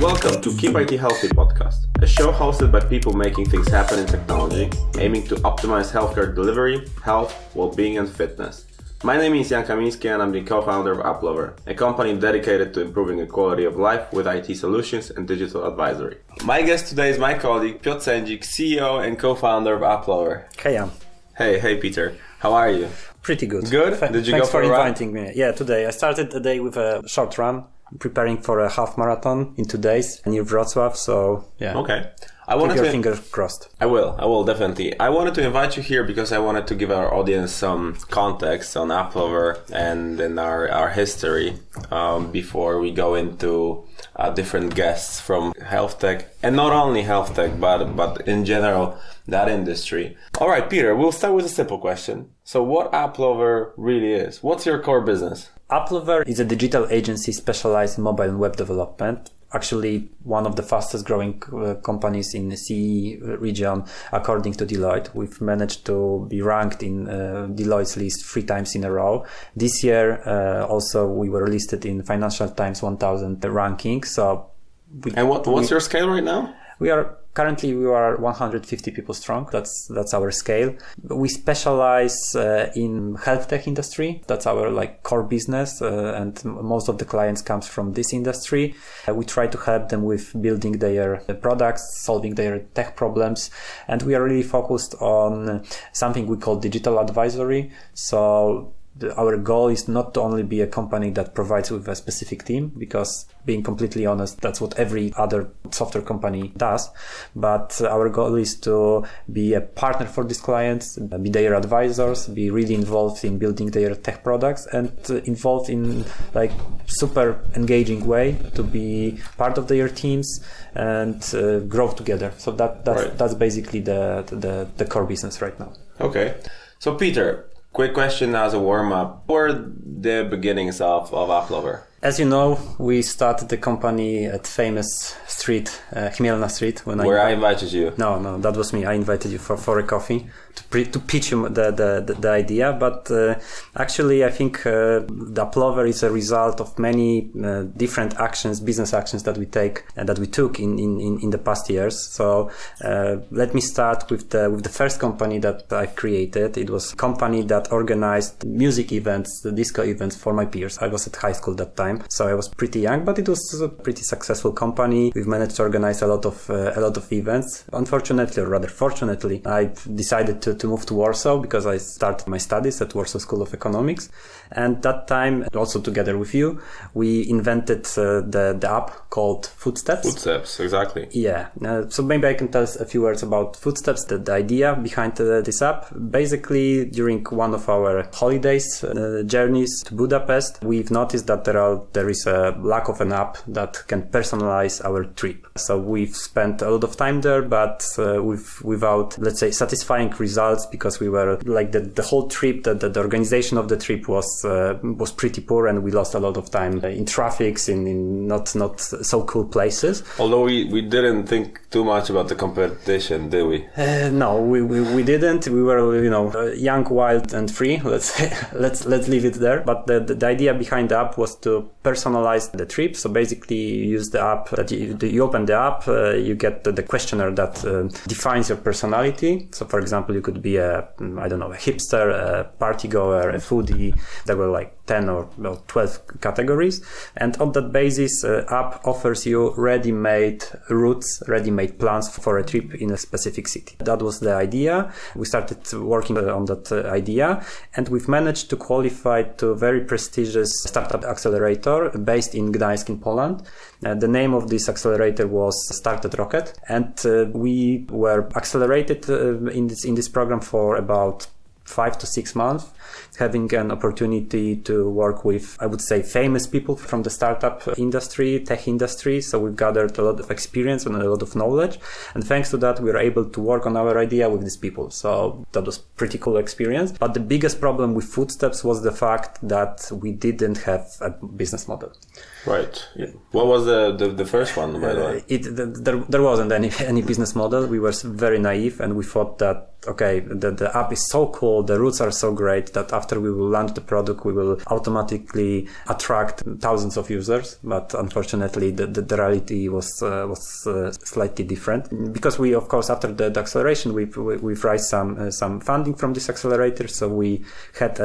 Welcome to Keep IT Healthy podcast, a show hosted by people making things happen in technology, aiming to optimize healthcare delivery, health, well-being, and fitness. My name is Jan Kamiński and I'm the co-founder of Applover, a company dedicated to improving the quality of life with IT solutions and digital advisory. My guest today is my colleague Piotr Sędzik, CEO and co-founder of Applover. Hey, Jan. Hey, Peter. How are you? Pretty good. Good? Did you go for a run? Thanks for inviting me. Yeah, today. I started the day with a short run, preparing for a half marathon in 2 days near Wrocław, so yeah. Okay. Keep your fingers crossed. I will definitely. I wanted to invite you here because I wanted to give our audience some context on Applover and in our history before we go into different guests from HealthTech, and not only HealthTech, but in general, that industry. All right, Peter, we'll start with a simple question. So what Applover really is? What's your core business? Applover is a digital agency specialized in mobile and web development. Actually, one of the fastest growing companies in the CE region, according to Deloitte. We've managed to be ranked in Deloitte's list 3 times in a row. This year, also, we were listed in Financial Times 1000 ranking. So, what's your scale right now? Currently, we are 150 people strong. That's our scale. We specialize in HealthTech industry. That's our core business, and most of the clients comes from this industry. We try to help them with building their products, solving their tech problems, and we are really focused on something we call digital advisory. So our goal is not to only be a company that provides with a specific team, because being completely honest, that's what every other software company does. But our goal is to be a partner for these clients, be their advisors, be really involved in building their tech products, and involved in super engaging way to be part of their teams and grow together. So that's basically the core business right now. Okay. So Peter, quick question as a warm-up. What were the beginnings of Applover? As you know, we started the company at famous street, Chmielna Street. Where I invited you. No, that was me. I invited you for a coffee to pitch you the idea. But actually, I think the Applover is a result of many different business actions that we took in the past years. So let me start with the first company that I created. It was a company that organized music events, disco events for my peers. I was at high school that time, so I was pretty young, but it was a pretty successful company. We've managed to organize a lot of events. Unfortunately, or rather fortunately, I decided to move to Warsaw because I started my studies at Warsaw School of Economics. And that time, also together with you, we invented the app called Footsteps. Footsteps, exactly. Yeah. So maybe I can tell a few words about Footsteps, the idea behind this app. Basically, during one of our holidays, journeys to Budapest, we've noticed that there is a lack of an app that can personalize our trip. So we've spent a lot of time there, but without, let's say, satisfying results, because we were the whole trip, the organization of the trip was pretty poor, and we lost a lot of time in traffics, in not so cool places. Although we didn't think too much about the competition, did we? No, we didn't. We were, young, wild, and free. Let's leave it there. But the idea behind the app was to personalize the trip. So basically, you use the app. That you open the app, you get the questionnaire that defines your personality. So, for example, you could be a hipster, a party goer, a foodie. There were 10 or 12 categories. And on that basis, app offers you ready-made routes, ready-made plans for a trip in a specific city. That was the idea. We started working on that idea, and we've managed to qualify to a very prestigious startup accelerator based in Gdańsk in Poland. The name of this accelerator was Started Rocket, and we were accelerated in this program for about 5 to 6 months, having an opportunity to work with, I would say, famous people from the startup industry, tech industry. So we've gathered a lot of experience and a lot of knowledge. And thanks to that, we were able to work on our idea with these people. So that was pretty cool experience. But the biggest problem with Footsteps was the fact that we didn't have a business model. Right. Yeah. What was the first one, by the way? There wasn't any business model. We were very naive, and we thought that okay, the app is so cool, the roots are so great that after we will launch the product, we will automatically attract thousands of users. But unfortunately, the reality was slightly different, because we, of course, after the acceleration, we've raised some funding from this accelerator, so we had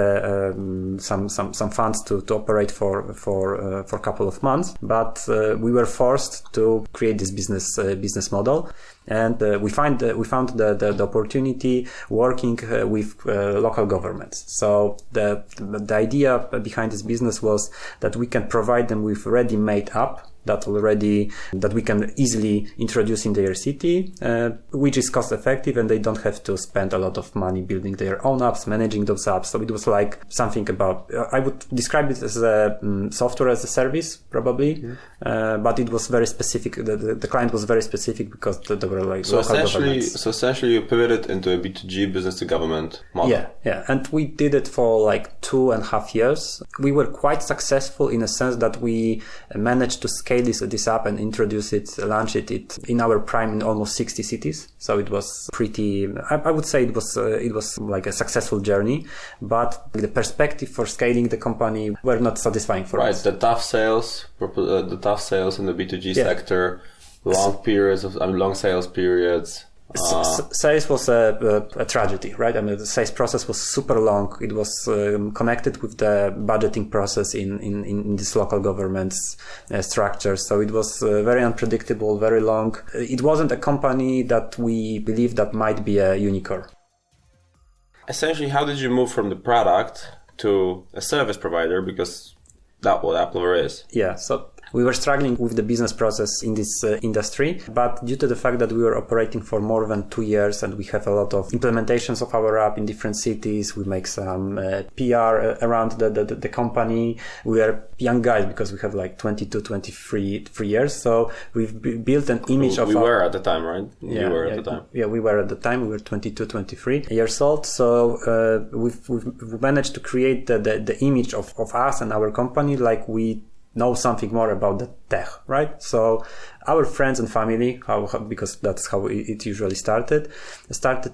some funds to operate for a couple of months, but we were forced to create this business model. And we found the opportunity working with local governments. So the idea behind this business was that we can provide them with ready-made app that we can easily introduce in their city, which is cost effective, and they don't have to spend a lot of money building their own apps, managing those apps. So it was like something about, I would describe it as a software as a service, probably, but it was very specific. The client was very specific because there were like local governments. So essentially you pivoted into a B2G, business to government model. Yeah. And we did it for like 2.5 years. We were quite successful in a sense that we managed to scale this app and launch it in our prime in almost 60 cities. So it was pretty, I would say it was like a successful journey, but the perspective for scaling the company were not satisfying for us. Right, the tough sales in the B2G sector, long sales periods. Sales was a tragedy, right? I mean, the sales process was super long. It was connected with the budgeting process in this local government's structure. So it was very unpredictable, very long. It wasn't a company that we believed that might be a unicorn. Essentially, how did you move from the product to a service provider? Because that's what Applover is. Yeah, so we were struggling with the business process in this industry, but due to the fact that we were operating for more than 2 years and we have a lot of implementations of our app in different cities, we make some PR around the company. We are young guys because we have like 22, 23 years. So we've built an image of... We were at the time, right? Yeah, we were at the time. Yeah, we were at the time. We were 22, 23 years old. So we've managed to create the image of us and our company like we know something more about the tech, right? So our friends and family, because that's how it usually started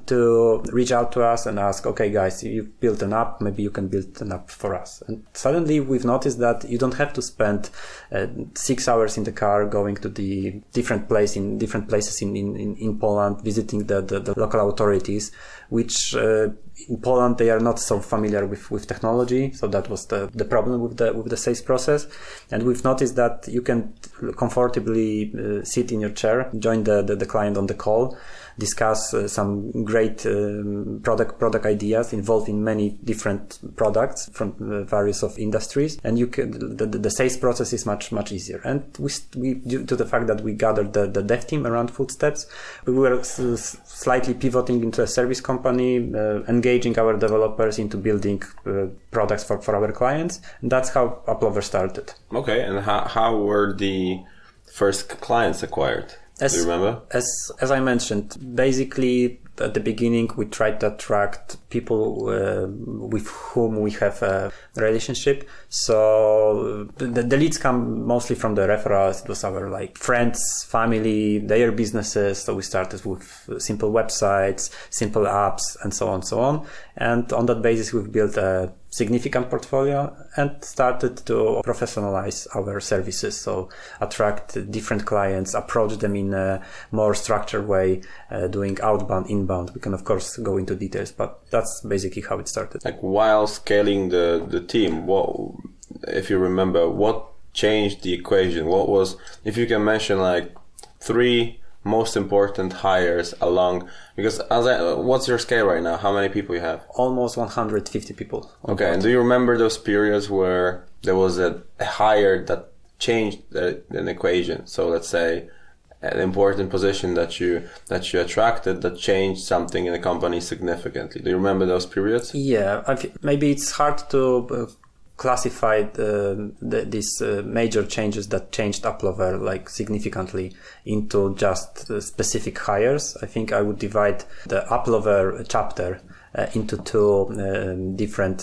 to reach out to us and ask, okay, guys, you've built an app, maybe you can build an app for us. And suddenly we've noticed that you don't have to spend 6 hours in the car going to the different places in Poland, visiting the local authorities, which in Poland they are not so familiar with technology. So that was the problem with the sales process. And we've noticed that you can comfortably sit in your chair, join the client on the call, discuss some great product ideas involved in many different products from various of industries, and you can the sales process is much easier. And we due to the fact that we gathered the dev team around Footsteps, we were slightly pivoting into a service company, engaging our developers into building products for our clients, and that's how Applover started. Okay, and how were the first clients acquired? Do you remember? As I mentioned, basically at the beginning we tried to attract people with whom we have a relationship. So the leads come mostly from the referrals. It was our like friends, family, their businesses. So we started with simple websites, simple apps, and so on. And on that basis, we've built a significant portfolio and started to professionalize our services. So attract different clients, approach them in a more structured way, doing outbound, inbound. We can of course go into details, but that's basically how it started. Like while scaling the team, if you remember, what changed the equation? What was, if you can mention like 3 most important hires along, because what's your scale right now? How many people you have? Almost 150 people. Okay, and do you remember those periods where there was a hire that changed an equation? So let's say an important position that you attracted that changed something in the company significantly. Do you remember those periods? Yeah, maybe it's hard to classify these major changes that changed Applover like significantly into just specific hires. I think I would divide the Applover chapter into two different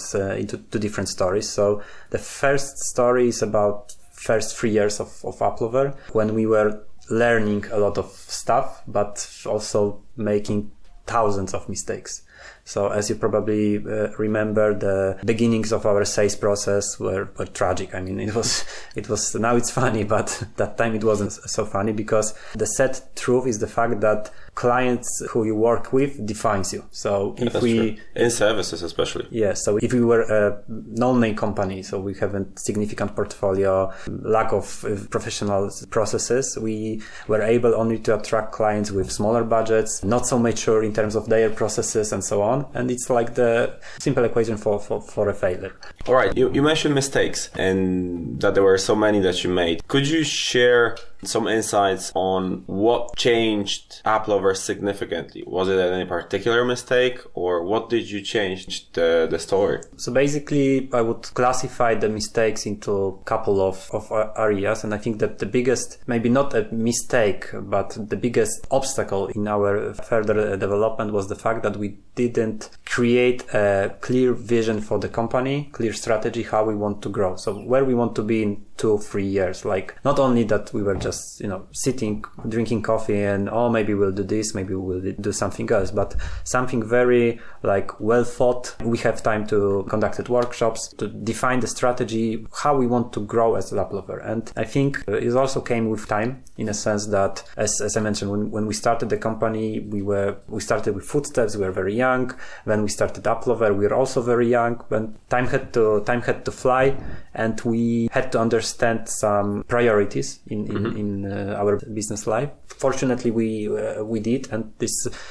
stories. So the first story is about first 3 years of Applover, when we were learning a lot of stuff, but also making thousands of mistakes. So as you probably remember, the beginnings of our sales process were tragic. I mean, it was now it's funny, but that time it wasn't so funny, because the sad truth is the fact that clients who you work with defines you. So if we, in services especially. Yeah. So if we were a non-name company, so we have a significant portfolio, lack of professional processes, we were able only to attract clients with smaller budgets, not so mature in terms of their processes and so on. And it's like the simple equation for a failure. All right. You mentioned mistakes and that there were so many that you made. Could you share some insights on what changed Applover significantly? Was it any particular mistake, or what did you change the story? So basically, I would classify the mistakes into a couple of areas. And I think that the biggest, maybe not a mistake, but the biggest obstacle in our further development was the fact that we didn't create a clear vision for the company, clear strategy, how we want to grow. So where we want to be in 2-3 years. Like, not only that we were just, sitting, drinking coffee and, maybe we'll do this, maybe we'll do something else, but something very well thought. We have time to conduct workshops to define the strategy, how we want to grow as Applover. And I think it also came with time, in a sense that, as I mentioned, when we started the company, we started with footsteps. We were very young. When we started Applover, we were also very young. When time had to fly, and we had to understand some priorities in our business life. Fortunately, we did, and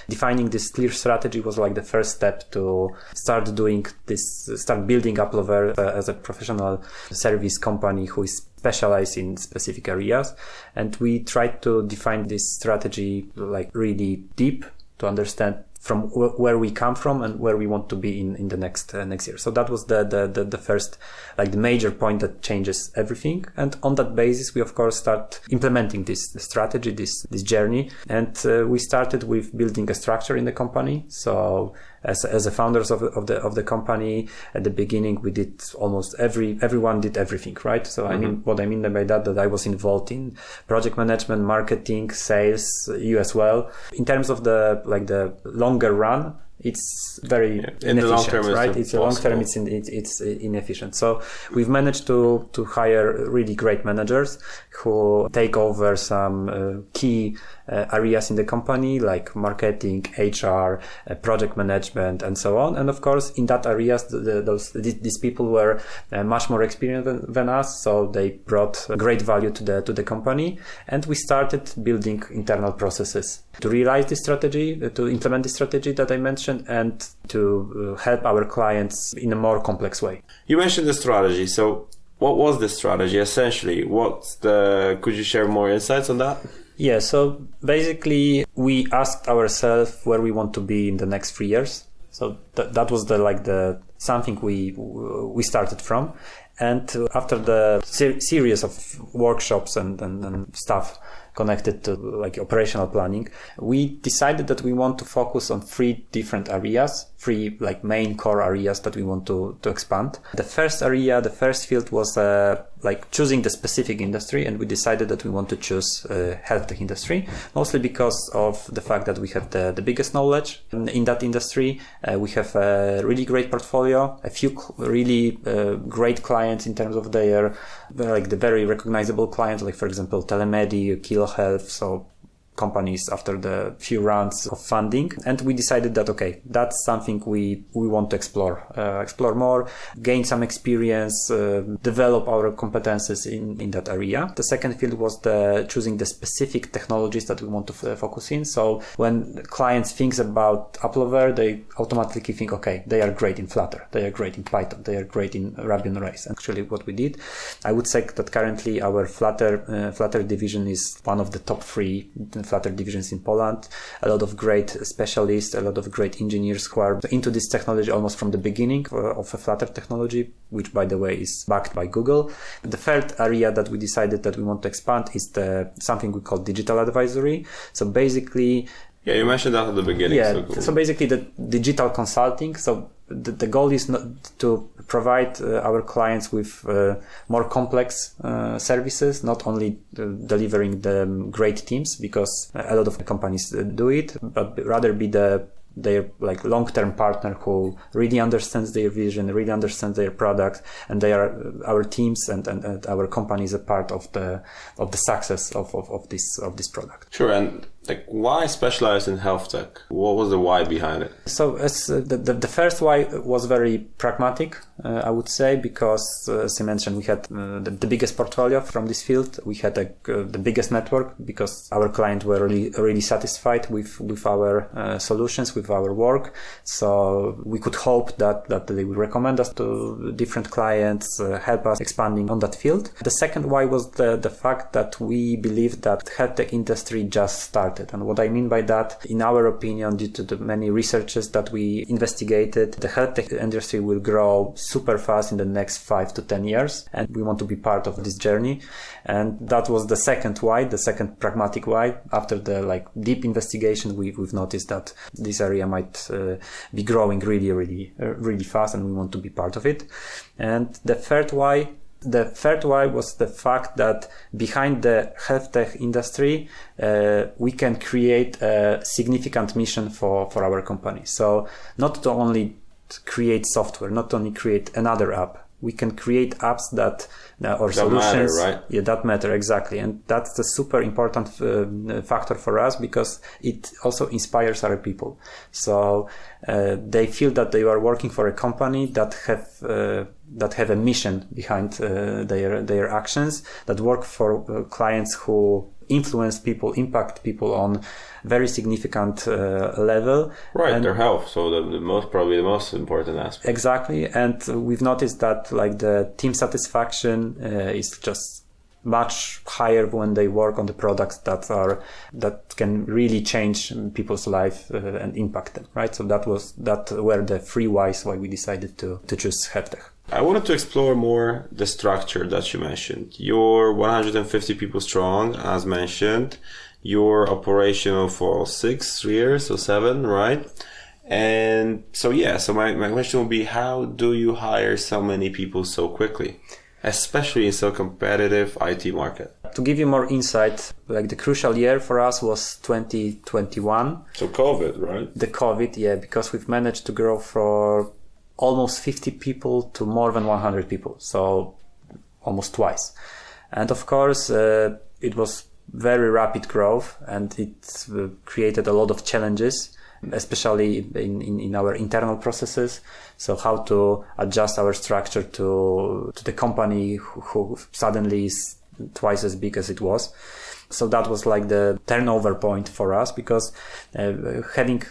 defining this clear strategy was like the first step to start building Applover as a professional service company who is specialized in specific areas. And we tried to define this strategy really deep to understand from where we come from and where we want to be in the next year. So that was the first, the major point that changes everything. And on that basis, we of course start implementing this strategy, this journey. And we started with building a structure in the company. So as the founders of the company, at the beginning, we did almost everyone did everything, right? So I mean, what I mean by that I was involved in project management, marketing, sales, you as well. In terms of the longer run, it's very in the long inefficient, term, right? It's a long term, it's inefficient. So we've managed to hire really great managers who take over some key areas in the company, like marketing, HR, project management, and so on. And of course, in that areas, these people were much more experienced than us, so they brought great value to the company. And we started building internal processes to realize this strategy, to implement the strategy that I mentioned, and to help our clients in a more complex way. You mentioned the strategy. So what was the strategy essentially? Could you share more insights on that? Yeah, so basically we asked ourselves where we want to be in the next 3 years. So that was the something we started from. And after the series of workshops and stuff connected to operational planning, we decided that we want to focus on 3 different areas, 3 main core areas that we want to expand. The first area, the first field was choosing the specific industry, and we decided that we want to choose HealthTech industry, mostly because of the fact that we have the biggest knowledge in that industry. We have a really great portfolio, a few really great clients in terms of their the very recognizable clients, for example Telemedi, Kilo Health, so companies after the few rounds of funding. And we decided that, okay, that's something we want to explore more, gain some experience, develop our competences in that area. The second field was choosing the specific technologies that we want to focus in. So when clients think about Applover, they automatically think, okay, they are great in Flutter, they are great in Python, they are great in Ruby on Rails. Actually, what we did, I would say that currently our Flutter division is one of the top 3 Flutter divisions in Poland. A lot of great specialists, a lot of great engineers who are into this technology almost from the beginning of a Flutter technology, which by the way is backed by Google. The third area that we decided that we want to expand is something we call digital advisory. So basically, yeah, you mentioned that at the beginning. Yeah, so basically the digital consulting. So the goal is not to provide our clients with more complex services, not only delivering the great teams, because a lot of companies do it, but rather be the their like long-term partner who really understands their vision, really understands their product, and they are our teams and our company is a part of the success of this product. Sure. And like, why specialize in health tech? What was the why behind it? So as the first why was very pragmatic, I would say, because as I mentioned, we had the biggest portfolio from this field. We had the biggest network because our clients were really satisfied with our solutions, with our work. So we could hope that they would recommend us to different clients, help us expanding on that field. The second why was the fact that we believe that health tech industry just started. And what I mean by that, in our opinion, due to the many researches that we investigated, the health tech industry will grow super fast in the next 5 to 10 years. And we want to be part of this journey. And that was the second why, the second pragmatic why. After the like deep investigation, we've noticed that this area might be growing really fast, and we want to be part of it. And the third why was the fact that behind the health tech industry, we can create a significant mission for our company. So not to only create software, not only create another app, we can create apps that or solutions matter, right? Yeah, that matter, exactly. And that's the super important factor for us, because it also inspires our people. So they feel that they are working for a company that have a mission behind their actions, that work for clients who influence people, impact people on very significant level. Right, and their health. So probably the most important aspect. Exactly. And we've noticed that like the team satisfaction is just much higher when they work on the products that can really change people's life and impact them, right? So that were the three whys why we decided to choose HealthTech. I wanted to explore more the structure that you mentioned. You're 150 people strong, as mentioned. You're operational for 6 years or 7, right? And so my question will be, how do you hire so many people so quickly, especially in so competitive IT market? To give you more insight, like the crucial year for us was 2021. So COVID, right? The COVID, yeah, because we've managed to grow for almost 50 people to more than 100 people. So almost twice. And of course, it was very rapid growth, and it created a lot of challenges, especially in our internal processes. So how to adjust our structure to the company who suddenly is twice as big as it was. So that was like the turnover point for us, because having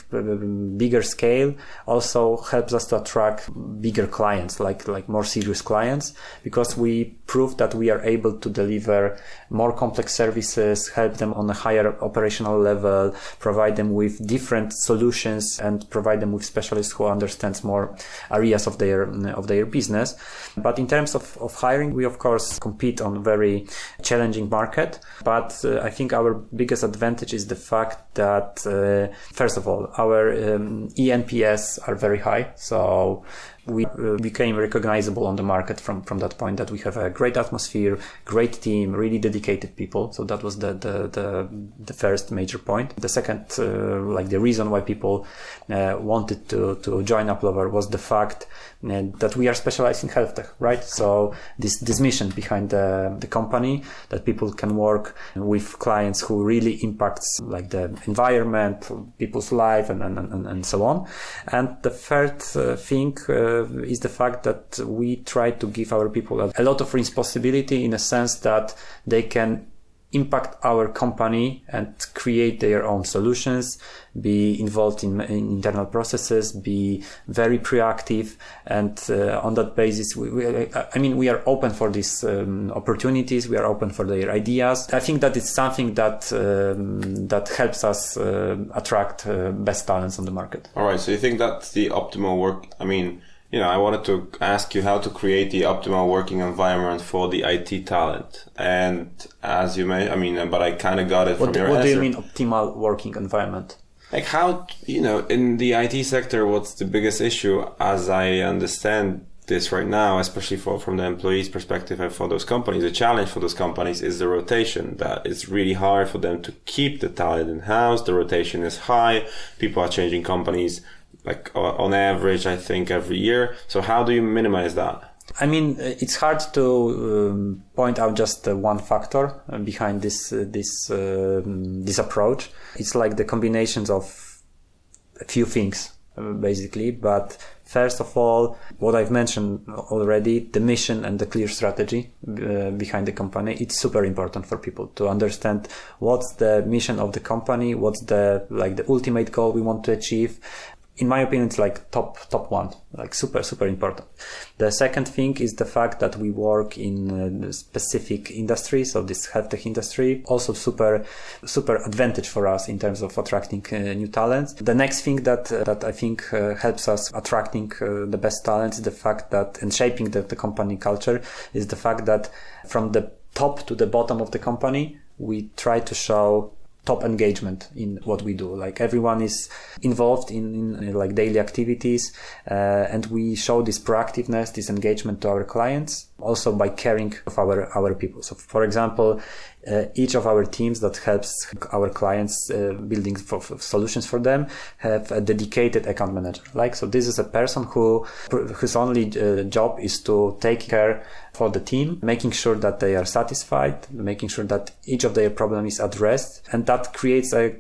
bigger scale also helps us to attract bigger clients, like more serious clients, because we proved that we are able to deliver more complex services, help them on a higher operational level, provide them with different solutions, and provide them with specialists who understands more areas of their business. But in terms of hiring, we of course compete on a very challenging market, but I think our biggest advantage is the fact that, first of all, our eNPS are very high. So we became recognizable on the market from that point, that we have a great atmosphere, great team, really dedicated people. So that was the first major point. The second, like the reason why people wanted to join Applover was the fact that we are specialized in health tech, right? So this mission behind the company, that people can work with clients who really impacts like the environment, people's life, and so on. And the third thing is the fact that we try to give our people a lot of responsibility, in a sense that they can impact our company and create their own solutions, be involved in internal processes, be very proactive, and on that basis, we are open for these opportunities. We are open for their ideas. I think that it's something that helps us attract best talents on the market. All right. So you think that's the optimal work? I wanted to ask you how to create the optimal working environment for the IT talent. And as you may, but I kind of got it from your answer. What do you mean optimal working environment? Like how, in the IT sector, what's the biggest issue, as I understand, this right now, especially from the employees' perspective and for those companies, the challenge for those companies is the rotation. That it's really hard for them to keep the talent in-house. The rotation is high. People are changing companies like on average, I think, every year. So how do you minimize that? I mean, it's hard to point out just one factor behind this approach. It's like the combinations of a few things, basically. But first of all, what I've mentioned already, the mission and the clear strategy behind the company, it's super important for people to understand what's the mission of the company, what's the ultimate goal we want to achieve. In my opinion, it's like top one, like super important. The second thing is the fact that we work in a specific industry, so this HealthTech industry, also super advantage for us in terms of attracting new talents. The next thing that I think helps us attracting the best talents is the fact that, and shaping the company culture, is the fact that from the top to the bottom of the company, we try to show top engagement in what we do. Like everyone is involved in like daily activities, and we show this proactiveness, this engagement to our clients, also by caring of our people. So for example, each of our teams that helps our clients building solutions for them have a dedicated account manager. So this is a person whose only job is to take care for the team, making sure that they are satisfied, making sure that each of their problem is addressed, and that creates a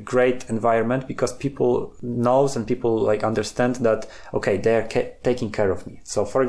great environment because people knows and people understand that okay, they are taking care of me. So for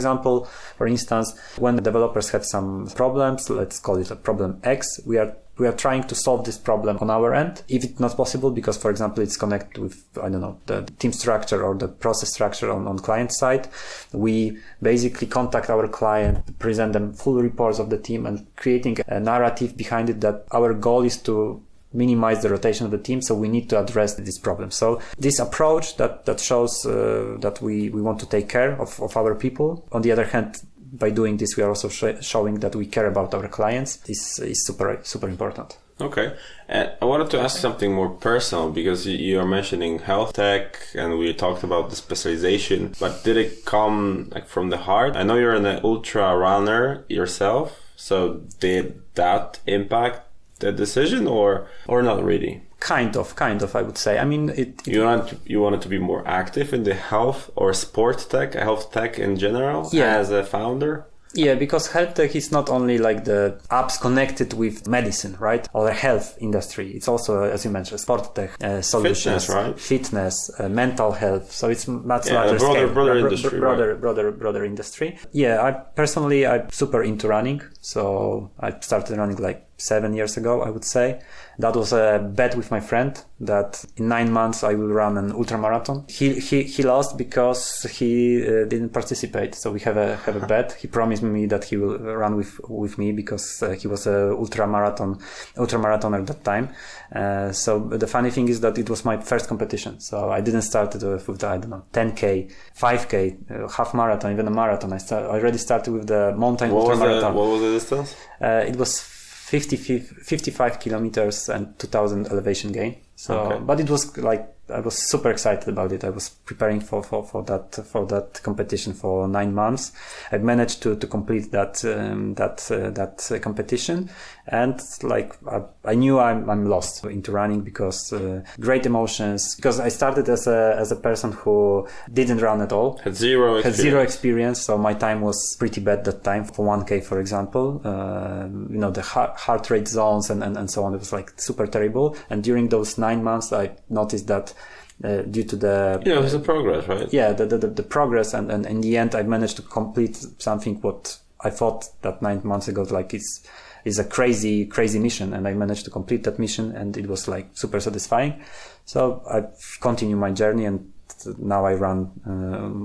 instance, when the developers have some problems, let's call it a problem X, we are trying to solve this problem on our end. If it's not possible, because for example, it's connected with, the team structure or the process structure on client side, we basically contact our client, present them full reports of the team and creating a narrative behind it that our goal is to minimize the rotation of the team, so we need to address this problem. So this approach that shows that we want to take care of our people. On the other hand, by doing this, we are also showing that we care about our clients. This is super important. Okay. And I wanted to ask something more personal, because you are mentioning HealthTech and we talked about the specialization, but did it come from the heart? I know you're an ultra runner yourself, so did that impact the decision or not really? Kind of, I would say. I mean, you wanted to be more active in the health or sport tech, health tech in general, as a founder? Yeah, because HealthTech is not only the apps connected with medicine, right? Or the health industry. It's also, as you mentioned, sport tech solutions, fitness, right? Fitness, mental health. So it's much larger scale. Broader industry. Yeah, I'm super into running. So I started running 7 years ago, I would say. That was a bet with my friend that in 9 months I will run an ultramarathon. He lost because he didn't participate. So we have a bet. He promised me that he will run with me because he was a ultramarathoner at that time. So the funny thing is that it was my first competition. So I didn't start it with 10K, 5K, half marathon, even a marathon. I already started with the mountain ultramarathon. What was the distance? It was 55 kilometers and 2000 elevation gain. So, okay. But it was I was super excited about it. I was preparing for that competition for 9 months. I managed to complete that competition, and I knew I'm lost into running because great emotions. Because I started as a person who didn't run at all, had zero experience. So my time was pretty bad that time for 1K, for example. The heart rate zones and so on. It was super terrible. And during those 9 months, I noticed that. Due to the it was a progress, right? Yeah, the progress, and in the end I managed to complete something what I thought that 9 months ago is a crazy mission, and I managed to complete that mission, and it was super satisfying. So I continue my journey, and now I run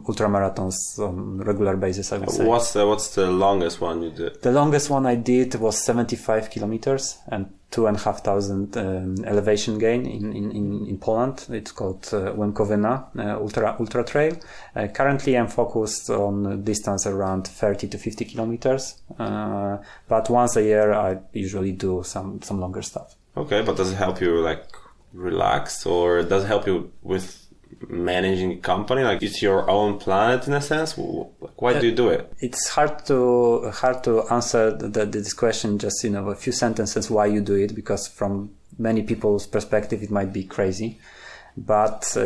ultramarathons on regular basis, I would say. What's the longest one you did? The longest one I did was 75 kilometers and 2,500 elevation gain in Poland. It's called Łemkowyna Ultra Trail. Currently I'm focused on distance around 30 to 50 kilometers. But once a year I usually do some longer stuff. Okay, but does it help you relax, or does it help you with managing a company? Like, it's your own planet in a sense. Why do you do it? It's hard to answer this question just a few sentences why you do it, because from many people's perspective it might be crazy, but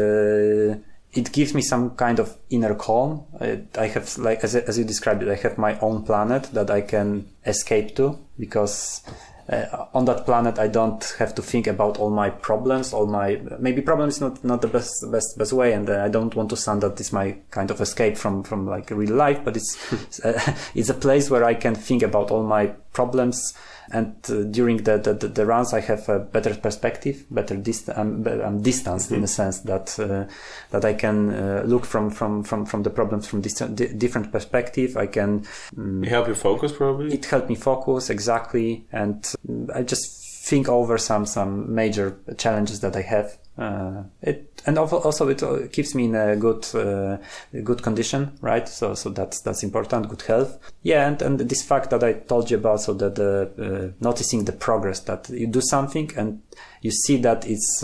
it gives me some kind of inner calm. I have, like as you described it, I have my own planet that I can escape to, because on that planet I don't have to think about all my problems, maybe problem is not the best way, and I don't want to sound that it's my kind of escape from like real life, but it's a place where I can think about all my problems. And during the runs, I have a better perspective, better I'm distanced in the sense that I can look from the problems from different perspective. I can. It help you focus, probably. It helped me focus, exactly, and I just think over some major challenges that I have. And also it keeps me in a good condition, right? So that's important. Good health. Yeah, and this fact that I told you about, so that noticing the progress, that you do something and you see that it's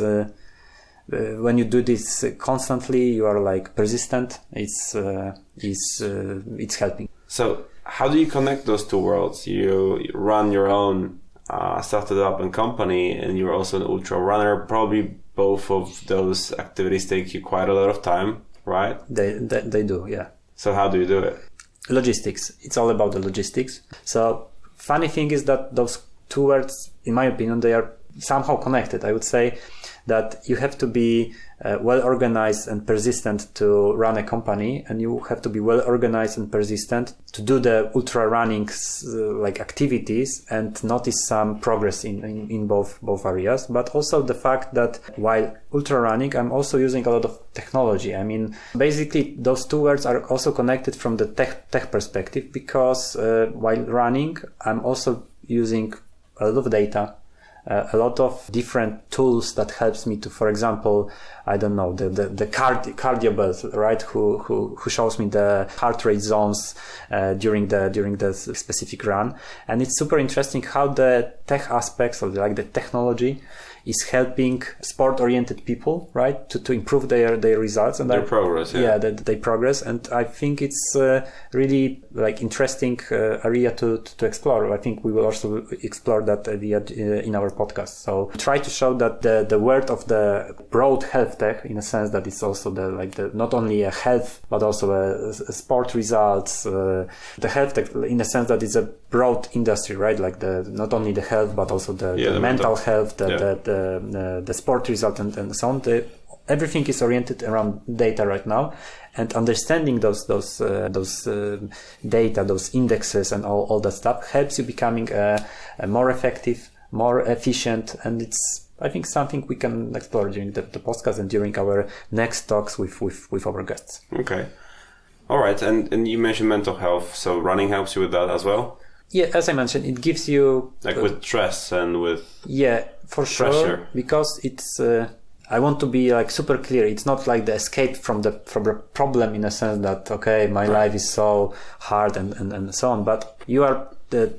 when you do this constantly, you are like persistent. It's helping. So how do you connect those two worlds? You run your own started up in company, and you're also an ultra runner. Probably both of those activities take you quite a lot of time, right? They do, yeah. So how do you do it? Logistics. It's all about the logistics. So funny thing is that those two words, in my opinion, they are somehow connected. I would say that you have to be well organized and persistent to run a company, and you have to be well organized and persistent to do the ultra running like activities and notice some progress in both areas. But also the fact that while ultra running, I'm also using a lot of technology. I mean, basically those two words are also connected from the tech perspective, because while running, I'm also using a lot of data, a lot of different tools that helps me to, for example, I don't know, the cardio belt, right? Who shows me the heart rate zones during the specific run. And it's super interesting how the tech aspects of the technology is helping sport-oriented people, right, to improve their results and their progress. Yeah, they progress, and I think it's really like interesting area to explore. I think we will also explore that in our podcast. So try to show that the word of the broad health tech, in a sense that it's also the not only a health but also a sport results. The health tech, in a sense that it's a broad industry, right? Like not only the health but also the mental health, the sport result and so on. Everything is oriented around data right now, and understanding those data, those indexes, and all that stuff helps you becoming more effective, more efficient, and it's, I think, something we can explore during the podcast and during our next talks with our guests. Okay, all right, and you mentioned mental health, so running helps you with that as well. Yeah, as I mentioned, it gives you with stress and with for pressure. Sure, because it's. I want to be like super clear. It's not like the escape from the problem, in a sense that my life is so hard and so on. But you are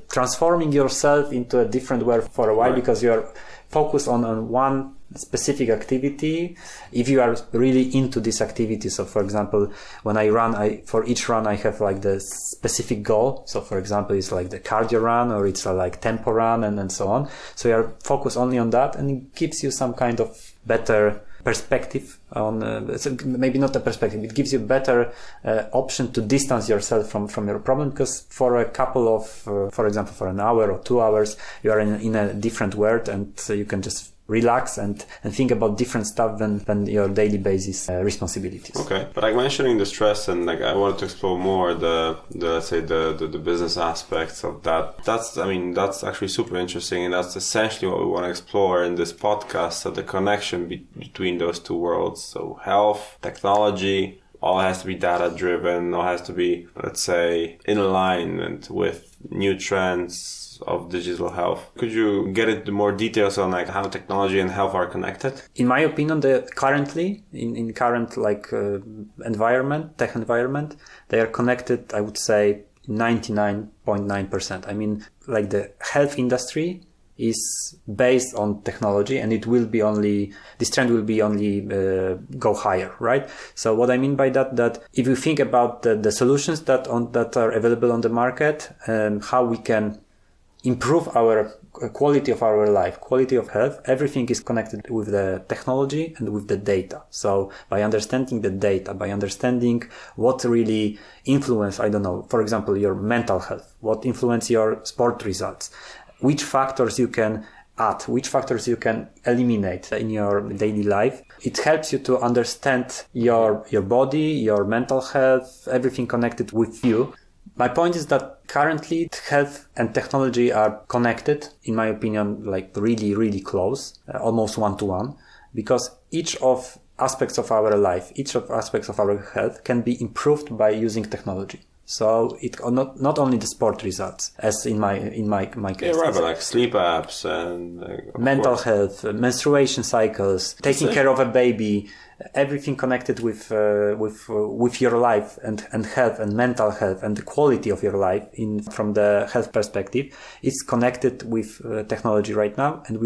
transforming yourself into a different world for a while, because you are focused on one specific activity. If you are really into this activity, so for example, when I run, for each run I have like the specific goal. So for example, it's like the cardio run, or it's like tempo run, and so on. So you are focused only on that, and it gives you some kind of better perspective on maybe not a perspective, it gives you better option to distance yourself from your problem, because for a couple of for example, for an hour or 2 hours, you are in a different world, and so you can just relax and think about different stuff than your daily basis responsibilities. Okay, but like mentioning the stress, and like I wanted to explore more the let's say the business aspects of that. That's actually super interesting, and that's essentially what we want to explore in this podcast. So the connection between those two worlds, so health, technology, all has to be data driven, all has to be, let's say, in alignment with new trends of digital health. Could you get into more details on like how technology and health are connected? In my opinion, currently in current environment, tech environment, they are connected, I would say 99.9%. I mean, like the health industry is based on technology, and this trend will be only go higher, right? So what I mean by that if you think about the solutions that are available on the market, how we can improve our quality of our life, quality of health, everything is connected with the technology and with the data. So by understanding the data, by understanding what really influence, I don't know, for example, your mental health, what influence your sport results, which factors you can add, which factors you can eliminate in your daily life. It helps you to understand your body, your mental health, everything connected with you. My point is that currently health and technology are connected, in my opinion, like really, really close, almost one-to-one, because each of aspects of our life, each of aspects of our health can be improved by using technology. So it not only the sport results, as in my case. Yeah, right, but like sleep apps and mental health, menstruation cycles, taking care of a baby, everything connected with your life and health and mental health and the quality of your life from the health perspective is connected with technology right now and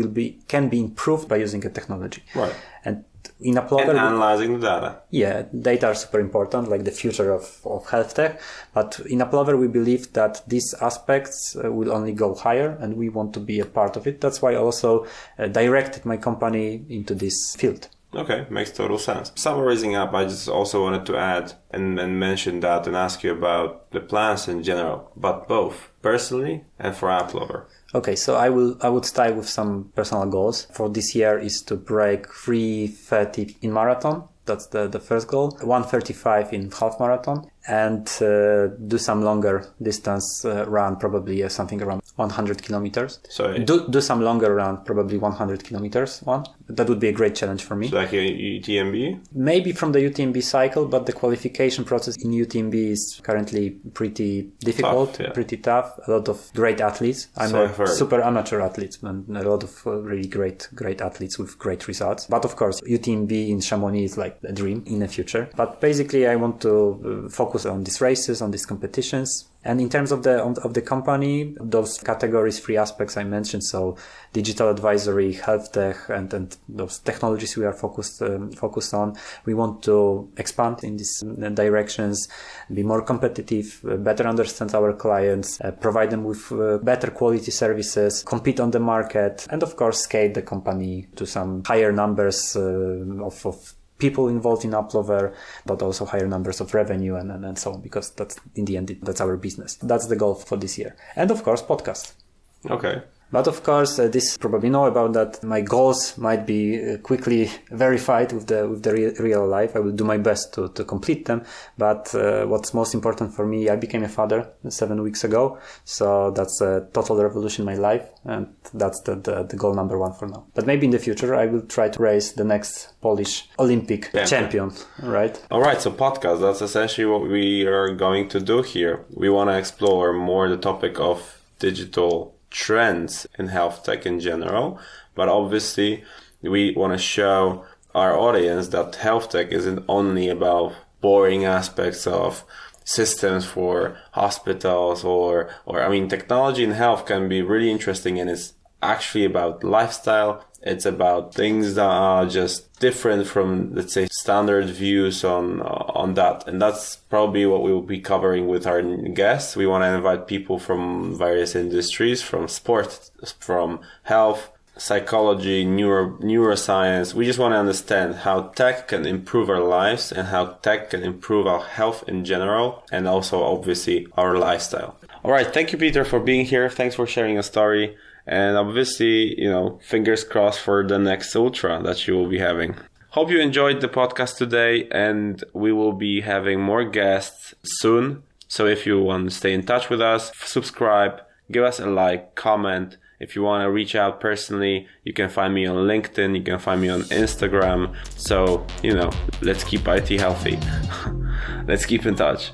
can be improved by using a technology. Right. And in Applover, and analyzing the data. Yeah, data are super important, like the future of HealthTech. But in Applover, we believe that these aspects will only go higher, and we want to be a part of it. That's why I also directed my company into this field. Okay, makes total sense. Summarizing up, I just also wanted to add and mention that and ask you about the plans in general, but both personally and for Applover. Okay, so I would start with some personal goals. For this year is to break 3:30 in marathon. That's the first goal. 1:35 in half marathon, and do some longer distance run, probably something around 100 kilometers. So do some longer run, probably 100 kilometers one. That would be a great challenge for me. So like a UTMB? Maybe from the UTMB cycle, but the qualification process in UTMB is currently pretty difficult, pretty tough. A lot of great athletes. I'm a super amateur athlete, and a lot of really great athletes with great results. But of course, UTMB in Chamonix is like a dream in the future. But basically, I want to focus on these races, on these competitions. And in terms of the company, those categories, 3 aspects I mentioned, so digital advisory, health tech, and those technologies we are focused on. We want to expand in these directions, be more competitive, better understand our clients, provide them with better quality services, compete on the market, and of course scale the company to some higher numbers of people involved in Applover, but also higher numbers of revenue and so on, because that's in the end, that's our business. That's the goal for this year. And of course, podcast. Okay. But of course, this probably know about that. My goals might be quickly verified with the real life. I will do my best to complete them. But what's most important for me, I became a father 7 weeks ago. So that's a total revolution in my life. And that's the goal number 1 for now. But maybe in the future, I will try to raise the next Polish Olympic champion, right? All right. So podcast, that's essentially what we are going to do here. We want to explore more the topic of digital trends in health tech in general, but obviously we want to show our audience that health tech isn't only about boring aspects of systems for hospitals or I mean, technology in health can be really interesting, and it's actually about lifestyle. It's about things that are just different from, let's say, standard views on that. And that's probably what we will be covering with our guests. We want to invite people from various industries, from sport, from health, psychology, neuroscience. We just want to understand how tech can improve our lives and how tech can improve our health in general, and also obviously our lifestyle. All right. Thank you, Peter, for being here. Thanks for sharing a story. And obviously, fingers crossed for the next ultra that you will be having. Hope you enjoyed the podcast today, and we will be having more guests soon. So if you want to stay in touch with us, subscribe, give us a like, comment. If you want to reach out personally, you can find me on LinkedIn, you can find me on Instagram. So, let's keep IT healthy. Let's keep in touch.